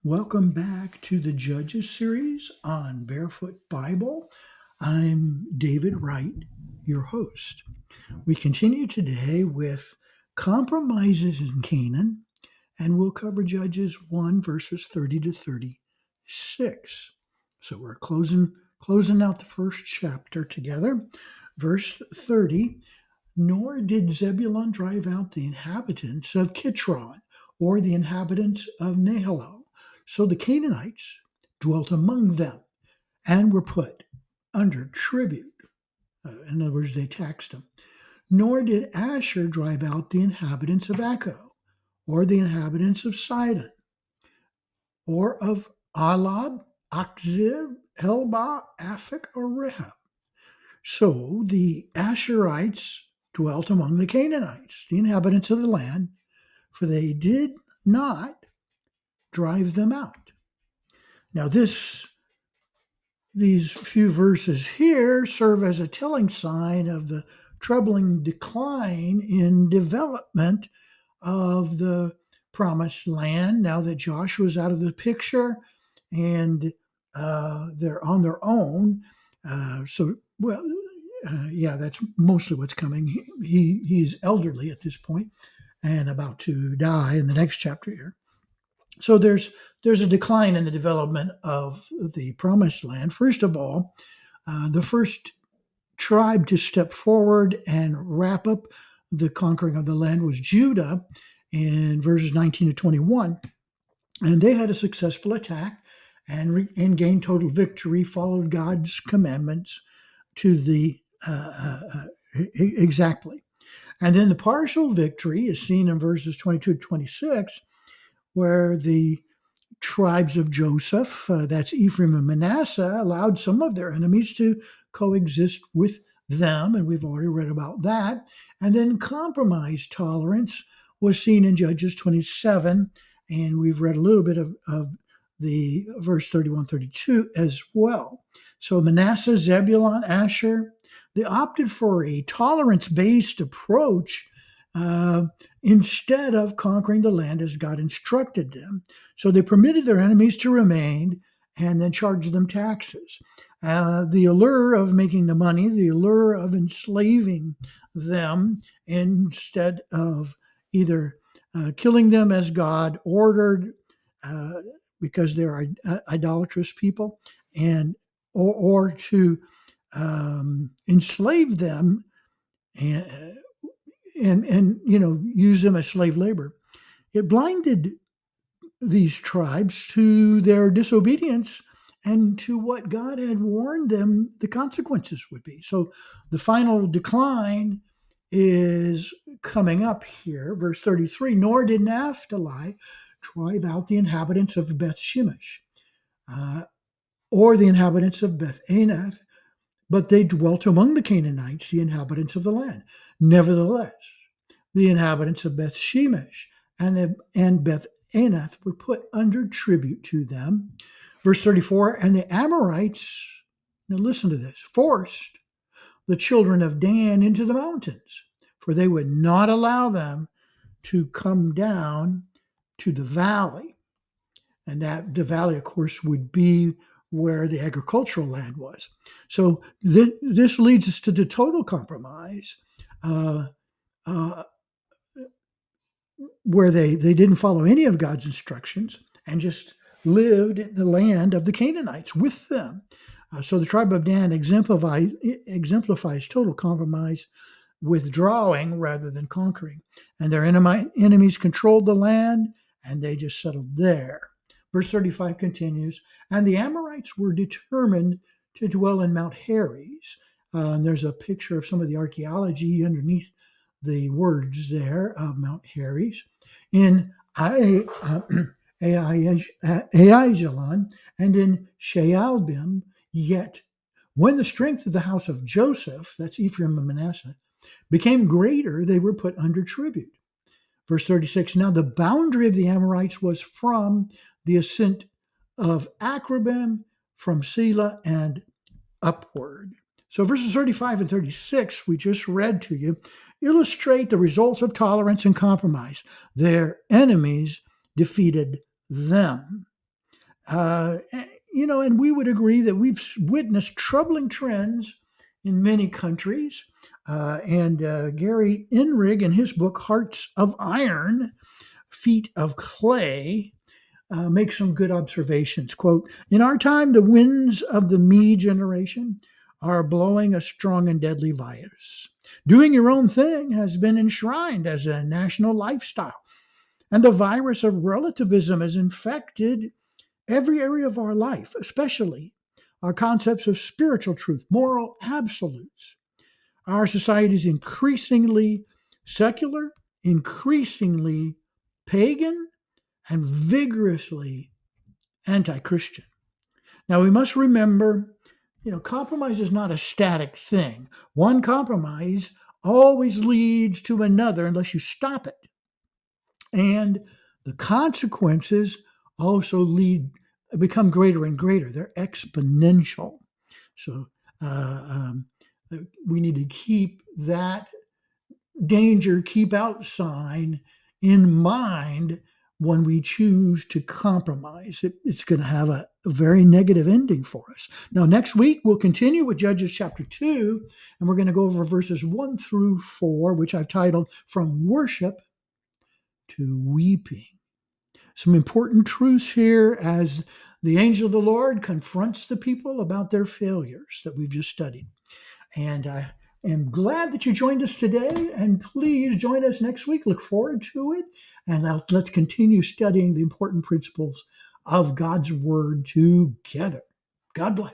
Welcome back to the Judges series on Barefoot Bible. I'm David Wright, your host. We continue today with compromises in Canaan, and we'll cover Judges 1 verses 30 to 36. So we're closing out the first chapter together. Verse 30, nor did Zebulun drive out the inhabitants of Kitron or the inhabitants of Nahalal. So the Canaanites dwelt among them and were put under tribute. In other words, they taxed them. Nor did Asher drive out the inhabitants of Akko, or the inhabitants of Sidon, or of Alab, Akzib, Helba, Aphek, or Rehab. So the Asherites dwelt among the Canaanites, the inhabitants of the land, for they did not drive them out. Now these few verses here serve as a telling sign of the troubling decline in development of the promised land now that Joshua's out of the picture and they're on their own. That's mostly what's coming. He's elderly at this point and about to die in the next chapter here. So there's a decline in the development of the promised land. First of all, the first tribe to step forward and wrap up the conquering of the land was Judah in verses 19 to 21. And they had a successful attack and gained total victory, followed God's commandments to the exactly. And then the partial victory is seen in verses 22 to 26, where the tribes of Joseph, that's Ephraim and Manasseh, allowed some of their enemies to coexist with them, and we've already read about that. And then compromise tolerance was seen in Judges 27, and we've read a little bit of the verse 31, 32 as well. So Manasseh, Zebulun, Asher, they opted for a tolerance-based approach instead of conquering the land as God instructed them. So they permitted their enemies to remain and then charged them taxes. The allure of making the money, the allure of enslaving them instead of either killing them as God ordered because they're idolatrous people, or to enslave them and use them as slave labor. It blinded these tribes to their disobedience and to what God had warned them the consequences would be. So the final decline is coming up here, verse 33. Nor did Naphtali drive out the inhabitants of Beth Shemesh or the inhabitants of Beth Anath, but they dwelt among the Canaanites, the inhabitants of the land. Nevertheless, the inhabitants of Beth Shemesh and Beth Anath were put under tribute to them. Verse 34, and the Amorites, now listen to this, forced the children of Dan into the mountains, for they would not allow them to come down to the valley. And that the valley, of course, would be where the agricultural land was. So this leads us to the total compromise, where they didn't follow any of God's instructions and just lived in the land of the Canaanites with them. So the tribe of Dan exemplifies total compromise, withdrawing rather than conquering. And their enemies controlled the land, and they just settled there. Verse 35 continues, and the Amorites were determined to dwell in Mount Heres. And there's a picture of some of the archaeology underneath the words there of Mount Heres. In Aijalon and in Shaalbim, yet when the strength of the house of Joseph, that's Ephraim and Manasseh, became greater, they were put under tribute. Verse 36, now the boundary of the Amorites was from the ascent of Akrabim, from Selah and upward. So verses 35 and 36, we just read to you, illustrate the results of tolerance and compromise. Their enemies defeated them. Uh, and we would agree that we've witnessed troubling trends in many countries. And Gary Enrig, in his book, Hearts of Iron, Feet of Clay, make some good observations. Quote, in our time, the winds of the me generation are blowing a strong and deadly virus. Doing your own thing has been enshrined as a national lifestyle, and the virus of relativism has infected every area of our life, especially our concepts of spiritual truth, moral absolutes. Our society is increasingly secular, increasingly pagan, and vigorously anti-Christian. Now we must remember, compromise is not a static thing. One compromise always leads to another unless you stop it. And the consequences also become greater and greater. They're exponential. So we need to keep that danger, keep out sign in mind when we choose to compromise. It's going to have a very negative ending for us. Now, next week, we'll continue with Judges chapter 2, and we're going to go over verses 1 through 4, which I've titled From Worship to Weeping. Some important truths here as the angel of the Lord confronts the people about their failures that we've just studied. And I am glad that you joined us today, and please join us next week. Look forward to it, and let's continue studying the important principles of God's Word together. God bless.